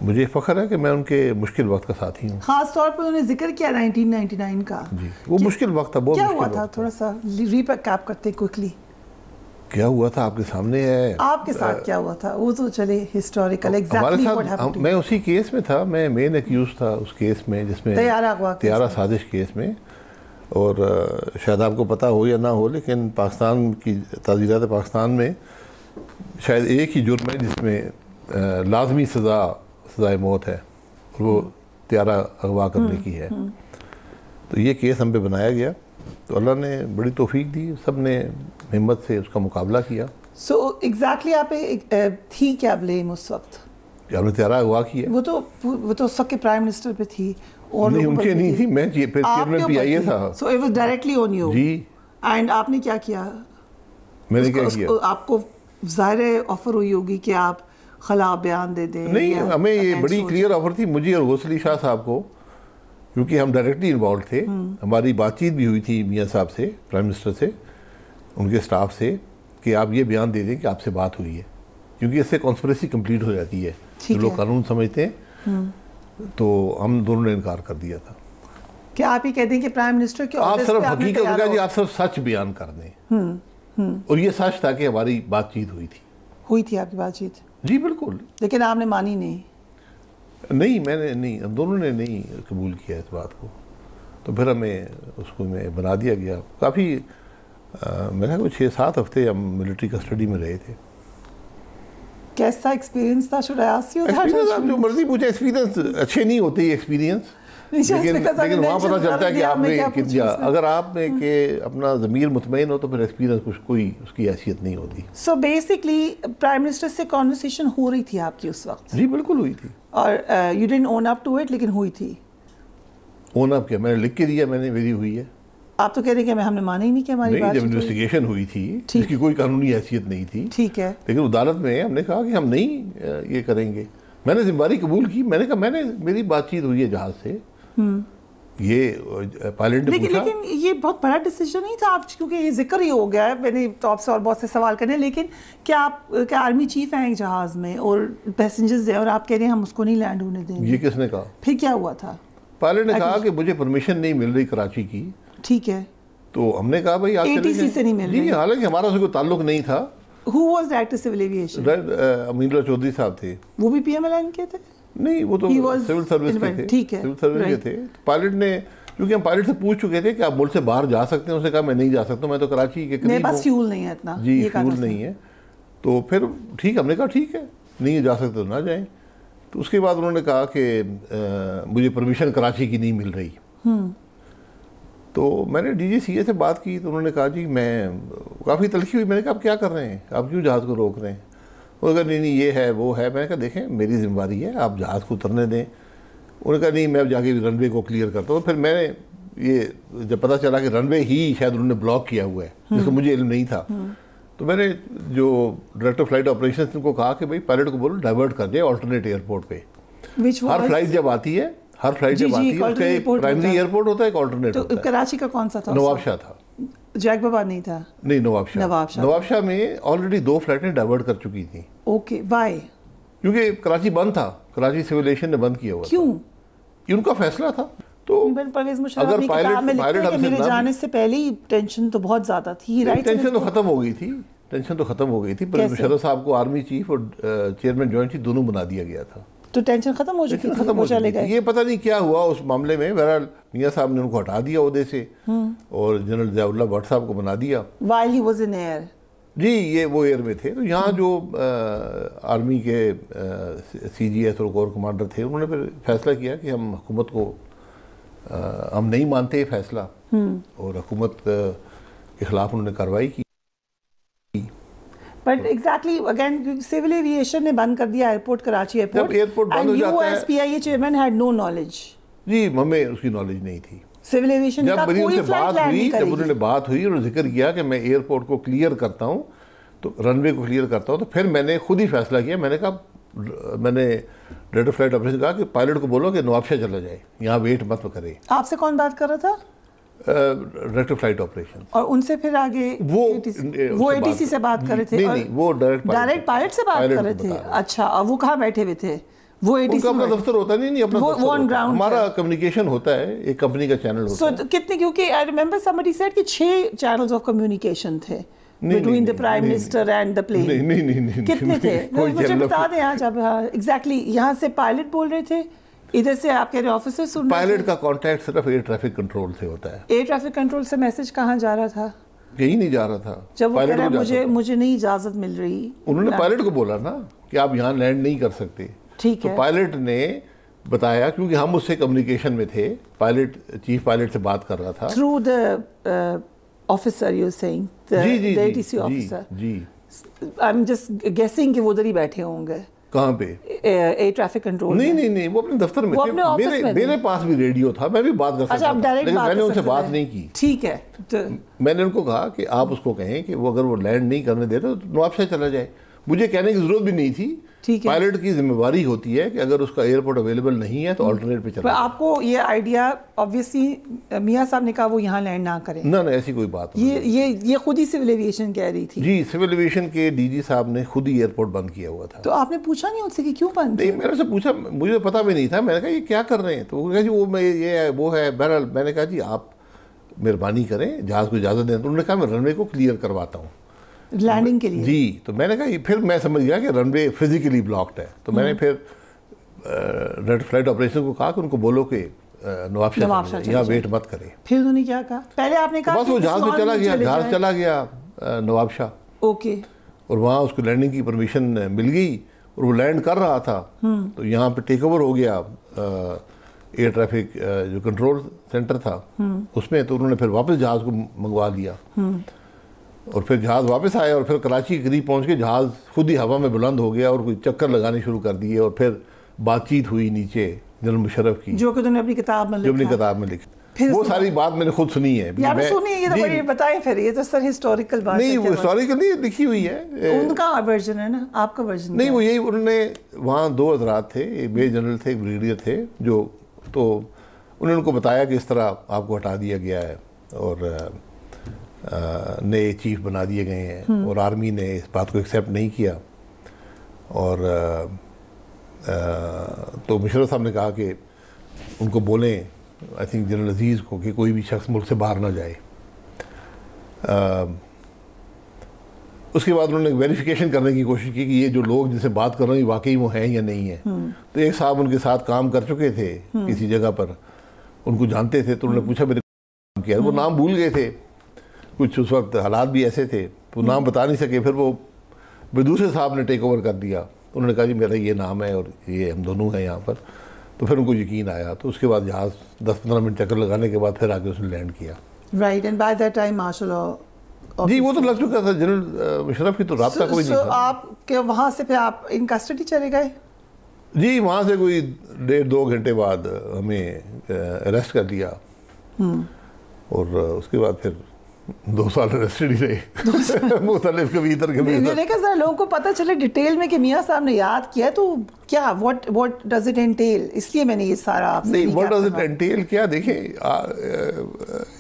मुझे फ़ख्र है कि मैं उनके मुश्किल वक्त का साथी हूँ। खास तौर पर उन्होंने जिक्र किया 1999 का। जी, वो मुश्किल वक्त था, बहुत क्या मुश्किल हुआ था, थोड़ा सा रीकैप करते क्विकली। क्या हुआ था आपके सामने है। आपके साथ क्या हुआ था वो तो चले हिस्टोरिकल एग्जैक्टली व्हाट हैपेंड। मैं उसी केस में था, मैं मेन एक्यूज था उस केस में जिसमें तैयारा साजिश केस में। और शायद आपको पता हो या ना हो, लेकिन पाकिस्तान की ताज़ीरात पाकिस्तान में शायद एक ही जुर्म है जिसमें लाजमी सज़ाए मौत है, और वो तैयारा अगवा करने की है। तो ये केस हम पे बनाया गया, तो अल्लाह ने बड़ी तौफीक दी, सब ने हिम्मत से उसका मुकाबला किया। सो एग्जैक्टली आप थी क्या ब्लेम उस वक्त? हमने तैयारा अगवा किया। वो तो उस वक्त के प्राइम मिनिस्टर पे थी और नहीं, उनके नहीं थी, मैं चेयरमैन पीआईए था। So it was directly on you जी। एंड आपने क्या किया? मैंने क्या किया? आपको ज़ाहिर ऑफर हुई होगी कि आप खिलाफ बयान दे दें। नहीं, हमें ये बड़ी क्लियर ऑफर थी, मुझे और गौसली शाह साहब को, क्योंकि हम डायरेक्टली इन्वॉल्व थे। हमारी बातचीत भी हुई थी मियाँ साहब से, प्राइम मिनिस्टर से, उनके स्टाफ से, कि आप ये बयान दे दें कि आपसे बात हुई है, क्योंकि इससे कॉन्स्पिरेसी कंप्लीट हो जाती है। जो लोग कानून समझते हैं, तो हम दोनों ने इनकार कर दिया था। क्या आप ही कहते हैं कि प्राइम मिनिस्टर के आप सिर्फ हकीकत होगा जी, आप सिर्फ सच बयान कर दें। और ये सच था कि हमारी बातचीत हुई थी आपकी बातचीत? जी बिल्कुल। लेकिन आपने मानी नहीं? मैंने नहीं, हम दोनों ने नहीं कबूल किया इस बात को। तो फिर हमें उसको में बना दिया गया। काफ़ी मेरा कोई 6-7 हफ्ते हम मिलिट्री कस्टडी में रहे थे। कैसा एक्सपीरियंस था? Should I ask you? Experience आप जो मर्जी पूछे, एक्सपीरियंस अच्छे नहीं होते एक्सपीरियंस, लेकिन वहाँ पता चलता है कि आपने अगर आपने के अपना ज़मीर मुतमईन हो तो फिर एक्सपीरियंस कुछ कोई उसकी हैसियत नहीं होती। सो बेसिकली प्राइम मिनिस्टर से कॉन्वर्सेशन हो रही थी आपकी उस वक्त? जी बिल्कुल हुई थी। और you didn't own up to it, लेकिन हुई थी? ओन अप क्या, मैंने लिख के दिया, मैंने मेरी हुई है। आप तो कह रहे हैं कि हमने माना ही नहीं कि हमारी बात। जब इन्वेस्टिगेशन हुई थी जिसकी कोई कानूनी हैसियत नहीं थी, ठीक है, लेकिन अदालत में हमने कहा कि हम नहीं ये करेंगे। मैंने जिम्मेदारी कबूल की, मैंने कहा मेरी बातचीत हुई है जहाज से। ये पायलट ने पूछा। लेकिन ये बहुत बड़ा डिसीजन नहीं था आप, क्योंकि ये जिक्र ही हो गया है, मैंने तो आपसे और बहुत से सवाल करने, लेकिन क्या आर्मी चीफ हैं एक जहाज में और पैसेंजर्स हैं और आप कह रहे हैं हम उसको नहीं लैंड होने देंगे? ये किसने कहा? फिर क्या हुआ था? पायलट ने कहा कि मुझे परमिशन नहीं मिल रही कराची की। ठीक है, तो हमने कहा भाई आप ATC से नहीं मिल रही। हालांकि हमारा उससे कोई ताल्लुक नहीं था। Who was Director Civil Aviation? Aminullah Chaudhary साहब थे। वो भी PMLN के थे? नहीं, वो तो सिविल सर्विस के थे। ठीक है, सिविल सर्विस के थे। पायलट ने, क्योंकि हम पायलट से पूछ चुके थे कि आप मुल्क से बाहर जा सकते हैं, उसने कहा मैं नहीं जा सकता, मैं तो कराची के करीब हूं, मेरे पास फ्यूल नहीं है इतना। जी फ्यूल नहीं है। तो फिर ठीक, हमने कहा ठीक है, नहीं जा सकते तो ना जाएं। तो उसके बाद उन्होंने कहा कि मुझे परमिशन कराची की नहीं मिल रही। तो मैंने DGCA से बात की, तो उन्होंने कहा जी मैं काफ़ी तलखी हुई। मैंने कहा आप क्या कर रहे हैं, आप क्यों जहाज़ को रोक रहे हैं? उन्होंने कहा नहीं ये है वो है। मैंने कहा देखें मेरी जिम्मेदारी है, आप जहाज़ को उतरने दें। उन्होंने कहा नहीं मैं अब जाके रनवे को क्लियर करता हूँ। फिर मैंने ये जब पता चला कि रनवे ही शायद उन्होंने ब्लॉक किया हुआ है, जिसको मुझे इल्म नहीं था, तो मैंने जो डायरेक्टर फ्लाइट ऑपरेशन उनको कहा कि भाई पायलट को बोलो डाइवर्ट कर दे ऑल्टरनेट एयरपोर्ट पे। हर फ्लाइट जब आती है उसका एक प्राइमरी एयरपोर्ट होता है, एक ऑल्टरनेट होता है। कराची का कौन सा था? नवाबशाह था। जैकबाबाद नहीं था? नहीं, नवाबशाह में ऑलरेडी 2 फ्लाइटें डाइवर्ट कर चुकी थी। Okay, why? क्योंकि कराची बंद था, कराची सिविल एविएशन ने बंद किया हुआ। क्यों? ये उनका फैसला था। तो परवेज मुशर्रफ की किताब में लिखते हैं कि मेरे जाने से पहले ही टेंशन तो बहुत ज्यादा थी, राइट? टेंशन तो खत्म हो गई थी, परवेज मुशर्रफ साहब को आर्मी चीफ और चेयरमैन जॉइंट चीफ दोनों बना दिया गया था। तो टेंशन खत्म हो चुकी थी। ये पता नहीं क्या हुआ उस मामले में। बहरहाल मियाँ साहब ने उनको हटा दिया ओहदे से और जनरल ज़ियाउल्लाह भट्ट साहब को बना दिया। While he was in air? जी, ये वो एयर में थे। तो यहाँ जो आर्मी के CGS और कोर कमांडर थे, उन्होंने फिर फैसला किया कि हम हुकूमत को हम नहीं मानते फैसला, और हुकूमत के खिलाफ उन्होंने कार्रवाई की। But exactly again civil aviation ने बंद कर दिया एयरपोर्ट, कराची एयरपोर्ट बंद हो जाता है। PIA chairman had no knowledge. जी, हमें उसकी नॉलेज नहीं थी। सिविल एविएशन का कोई फ्लाइट लैंड नहीं करेगी। जब उन्होंने बात हुई और जिक्र किया कि मैं एयरपोर्ट को क्लियर करता हूँ, तो रनवे को क्लियर करता हूँ, तो फिर मैंने खुद ही फैसला किया। मैंने डायरेक्टर फ्लाइट ऑपरेशन कहा कि पायलट को बोलो कि नवाबशाह चला जाए, यहाँ वेट मत करे। आपसे कौन बात कर रहा था? Director flight operation. और उनसे फिर आगे वो ATC से बात कर रहे थे? नहीं, वो डायरेक्ट पायलट से बात कर रहे थे। अच्छा, और वो कहाँ बैठे हुए थे? वो ATC उनका अपना दफ्तर होता नहीं अपना वो ऑन ग्राउंड हमारा कम्युनिकेशन होता है, एक कंपनी का चैनल होता है। कितने, क्योंकि आई रिमेंबर समबडी सेड कि 6 चैनल्स ऑफ कम्युनिकेशन थे between the prime minister and the plane. नहीं कितने थे मुझे बता दें आज आप। एग्जैक्टली यहाँ से पायलट बोल रहे थे, इधर से आप कह रहे ऑफिसर सुन रहे थे। पायलट का कांटेक्ट सिर्फ एयर ट्रैफिक कंट्रोल से होता है। एयर ट्रैफिक कंट्रोल से मैसेज कहाँ जा रहा था? कहीं नहीं जा रहा था। जब वो कह रहा है मुझे नहीं इजाजत मिल रही, उन्होंने पायलट को बोला ना कि आप यहाँ लैंड नहीं कर सकते। ठीक है, तो पायलट ने बताया, क्योंकि हम उससे कम्युनिकेशन में थे, पायलट चीफ पायलट से बात कर रहा था through the officer you saying the ATC officer. जी आई एम जस्ट गेसिंग कि वो उधर ही बैठे होंगे। कहाँ पे? Air traffic control. नहीं, वो अपने दफ्तर में थे। मेरे पास भी रेडियो था, मैं भी बात कर सकता था, लेकिन मैंने उनसे बात नहीं की। ठीक है, तो मैंने उनको कहा कि आप उसको कहें कि वो अगर वो लैंड नहीं करने दे रहे तो नवाबशाह चला जाए। मुझे कहने की जरूरत भी नहीं थी। पायलट की जिम्मेवारी होती है कि अगर उसका एयरपोर्ट अवेलेबल नहीं है तो अल्टरनेट पे चला जाए। आपको ये आइडिया ऑब्वियसली मियां साहब ने कहा वो यहाँ लैंड ना करें। ना ऐसी कोई बात नहीं। ये खुद ही सिविल एविएशन कह रही थी। जी, सिविल एविएशन के DG साहब ने खुद ही एयरपोर्ट बंद किया हुआ था। तो आपने पूछा नहीं उनसे कि क्यों बंद? नहीं, मैंने से पूछा, मुझे पता भी नहीं था। मैंने कहा ये क्या कर रहे हैं? तो वो कहा जी वो है। बहरहाल मैंने कहा जी आप मेहरबानी करें, जहाज को इजाज़त दें। तो उन्होंने कहा मैं रनवे को क्लियर करवाता हूँ लैंडिंग के लिए। जी, तो मैंने कहा फिर मैं समझ गया कि रनवे फिजिकली ब्लॉक्ड है। तो मैंने फिर रेड फ्लाइट ऑपरेशन को कहा कि उनको बोलो कि नवाबशाह यहाँ वेट मत करें। फिर उन्होंने क्या कहा? पहले आपने कहा बस वो जहाज में चला गया, जहाज चला गया नवाबशाह। ओके। और वहाँ उसको लैंडिंग की परमिशन मिल गई और वो लैंड कर रहा था। तो यहाँ पे टेक ओवर हो गया एयर ट्रैफिक जो कंट्रोल सेंटर था उसमें। तो उन्होंने फिर वापस जहाज को मंगवा लिया और फिर जहाज़ वापस आया और फिर कराची के करीब पहुंच के जहाज़ खुद ही हवा में बुलंद हो गया और कोई चक्कर लगाने शुरू कर दिए। और फिर बातचीत हुई नीचे जनरल मुशर्रफ की, जो कि तुमने अपनी किताब में लिखी। वो सारी बात मैंने खुद सुनी है। सुनिए, ये तो बताएं फिर। ये तो सर हिस्टोरिकल बात नहीं, वो हिस्टोरिकल नहीं लिखी हुई है। उनका वर्जन है ना, आपका वर्जन नहीं। वो यही, उन्होंने वहाँ 2 हज़रात थे, एक मेजर जनरल थे, एक ब्रिगेडियर थे, जो तो उन्होंने उनको बताया कि इस तरह आपको हटा दिया गया है और नए चीफ बना दिए गए हैं। और आर्मी ने इस बात को एक्सेप्ट नहीं किया। और तो मुशर्रफ साहब ने कहा कि उनको बोलें, आई थिंक जनरल अजीज़ को, कि कोई भी शख्स मुल्क से बाहर ना जाए। उसके बाद उन्होंने वेरिफिकेशन करने की कोशिश की कि ये जो लोग जिनसे बात कर रहे हैं वाकई वो हैं या नहीं है। तो एक साहब उनके साथ काम कर चुके थे किसी जगह पर, उनको जानते थे। तो उन्होंने पूछा मेरे काम किया, वो नाम भूल गए थे, कुछ उस वक्त हालात भी ऐसे थे तो नाम बता नहीं सके। फिर वो दूसरे साहब ने टेक ओवर कर दिया। उन्होंने कहा जी मेरा ये नाम है और ये हम दोनों हैं यहाँ पर। तो फिर उनको यकीन आया। तो उसके बाद जहाज़ 10-15 मिनट चक्कर लगाने के बाद फिर आके उसने लैंड किया। Right, and by that time martial law. जी, वो तो लग चुका था। जनरल मुशर्रफ की तो राब्ता कोई नहीं था। आपके वहाँ से फिर आप इन कस्टडी चले गए? जी, वहाँ से कोई 1.5-2 घंटे बाद हमें अरेस्ट कर लिया और उसके बाद फिर 2 साल अरेस्टेड ही रहे। मुख्तलिफ कभी इधर कभी उधर। लेकिन सर लोगों को पता चले डिटेल में कि मियां साहब ने याद किया, तो क्या व्हाट डज इट एंटेल? इसलिए मैंने ये सारा आपसे नहीं, व्हाट डज इट एंटेल क्या, देखें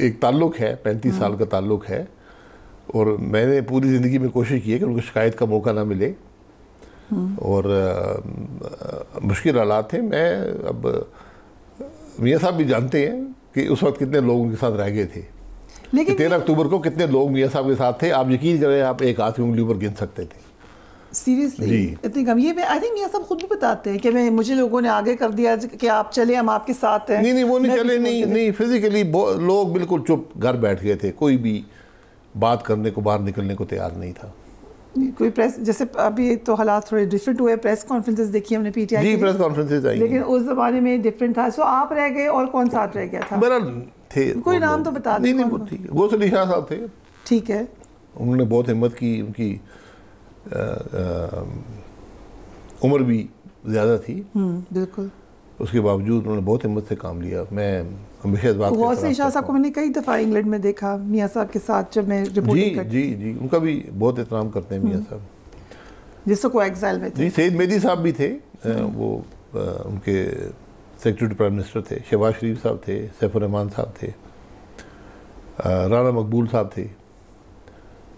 एक ताल्लुक है, 35 साल का ताल्लुक है और मैंने पूरी ज़िंदगी में कोशिश की है कि उनको शिकायत का मौका ना मिले और मुश्किल हालात थे। मैं अब मियां साहब भी जानते हैं कि उस वक्त कितने लोग उनके साथ रह गए थे। लेकिन 13 अक्टूबर को कितने लोग मियां साहब के साथ थे, आप यकीन करें, आप एक हाथ की उंगली पर गिन सकते थे। सीरियसली इतनी कम? ये आई थिंक मियां साहब खुद भी बताते हैं कि मुझे लोगों ने आगे कर दिया कि आप चले, हम आपके साथ हैं। नहीं, वो नहीं चले, नहीं फिजिकली लोग बिल्कुल चुप घर बैठ गए थे। कोई भी बात करने को, बाहर निकलने को तैयार नहीं था। कोई प्रेस, जैसे अभी तो हालात थोड़े डिफरेंट हुए, प्रेस कॉन्फ्रेंसेस देखी हमने PTI जी, प्रेस कॉन्फ्रेंसेस आई, लेकिन उस जमाने में डिफरेंट था। सो आप रह गए और कौन साथ रह गया था? मेरा थे, कोई नाम तो बता दें। नहीं, वो ठीक है, गौस अली शाह साहब थे। ठीक है, उन्होंने बहुत हिम्मत की, उनकी उम्र भी ज़्यादा थी। बिल्कुल, उसके बावजूद उन्होंने बहुत हिम्मत से काम लिया। मैं हमेशा इस बात गौस अली शाह साहब को मैंने कई दफ़ा इंग्लैंड में देखा मियां साहब के साथ, जब मैं रिपोर्टिंग करती। जी, उनका भी बहुत एहतराम करते हैं मियां साहब, जिसको को एग्जाइल में थे। जी, सैयद मेहदी साहब भी थे, वो उनके सेक्रेटरी प्राइम मिनिस्टर थे। शहबाज शरीफ साहब थे, सैफुर रहमान साहब थे, राना मकबूल साहब थे।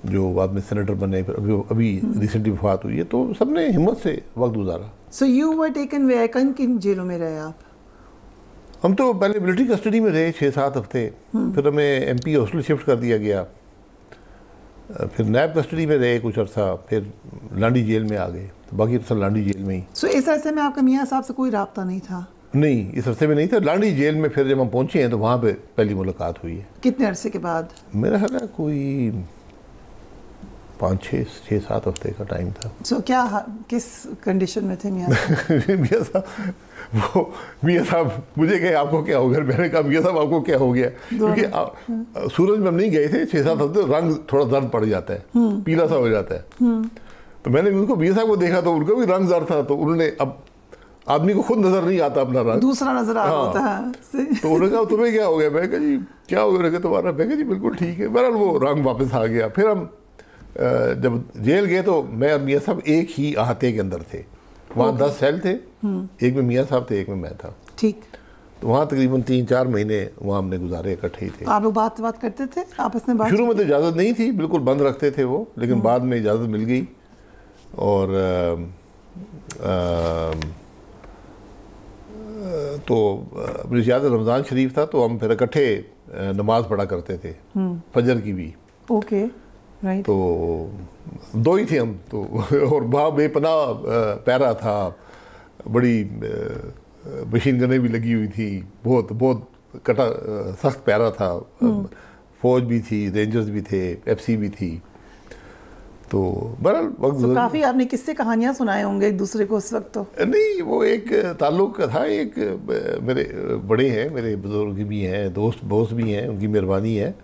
जो बाद में सेनेटर बने, फिर अभी रिसेंटली वफात हुई है। तो सबने हिम्मत से वक्त गुजारा। So you were taken where, किन जेलों में रहे आप? हम तो पहले मिलिट्री कस्टडी में रहे 6-7 हफ्ते, फिर हमें एमपी हॉस्टल शिफ्ट कर दिया गया, फिर नैब कस्टडी में रहे कुछ अर्सा, फिर लांडी जेल में आ गए, तो बाकी तो सब लांडी जेल में ही। सो इस अरसे में आपका मियाँ साहब से कोई राब्ता नहीं था? नहीं, इस अरसे में नहीं था। लांडी जेल में फिर जब हम पहुंचे हैं तो वहाँ पे पहली मुलाकात हुई है। कितने अरसे के बाद? मेरा ख्याल है कोई 5-6-7 हफ्ते का टाइम था। सो किस कंडीशन में थे मियाँ साहब? मियाँ साहब मुझे कहे आपको क्या हो गया, मैंने कहा मियाँ साहब आपको क्या हो गया, क्योंकि सूरज में हम नहीं गए थे 6-7 हफ्ते, रंग थोड़ा जर्द पड़ जाता है, पीला सा हो जाता है। तो मैंने उनको मियाँ साहब को देखा तो उनका भी रंग जर्द था, तो उन्होंने, अब आदमी को खुद नजर नहीं आता अपना रंग, दूसरा नजर आ रहा है। तो उन्होंने कहा तुम्हें क्या हो गया? मैं कहा जी क्या हो गया तुम्हारा? मैं कहा जी बिल्कुल ठीक है। बहरहाल वो रंग वापस आ गया। फिर हम जब जेल गए तो मैं और मियाँ साहब एक ही अहाते के अंदर थे। वहाँ 10 सेल थे, एक में मियाँ साहब थे, एक में मैं था। ठीक। तो वहाँ तकरीबन 3-4 महीने वहाँ हमने गुजारे, इकट्ठे ही थे। आप लोग बात करते थे आपस में? शुरू में तो इजाज़त नहीं थी, बिल्कुल बंद रखते थे वो, लेकिन बाद में इजाज़त मिल गई। और तो मुझे याद है रमज़ान शरीफ था, तो हम फिर इकट्ठे नमाज पढ़ा करते थे, फजर की भी। Okay, right. तो 2 ही थे हम तो, और वहाँ बेपनाह पैरा था, बड़ी मशीन गनें भी लगी हुई थी, बहुत बहुत कटा सख्त पैरा था। फौज भी थी, रेंजर्स भी थे, एफसी भी थी। तो बहरहाल वक्त काफ़ी आपने किस्से कहानियाँ सुनाए होंगे एक दूसरे को उस वक्त? तो नहीं, वो एक ताल्लुक था, एक मेरे बड़े हैं, मेरे बुजुर्ग भी हैं, दोस्त भी हैं, उनकी मेहरबानी है।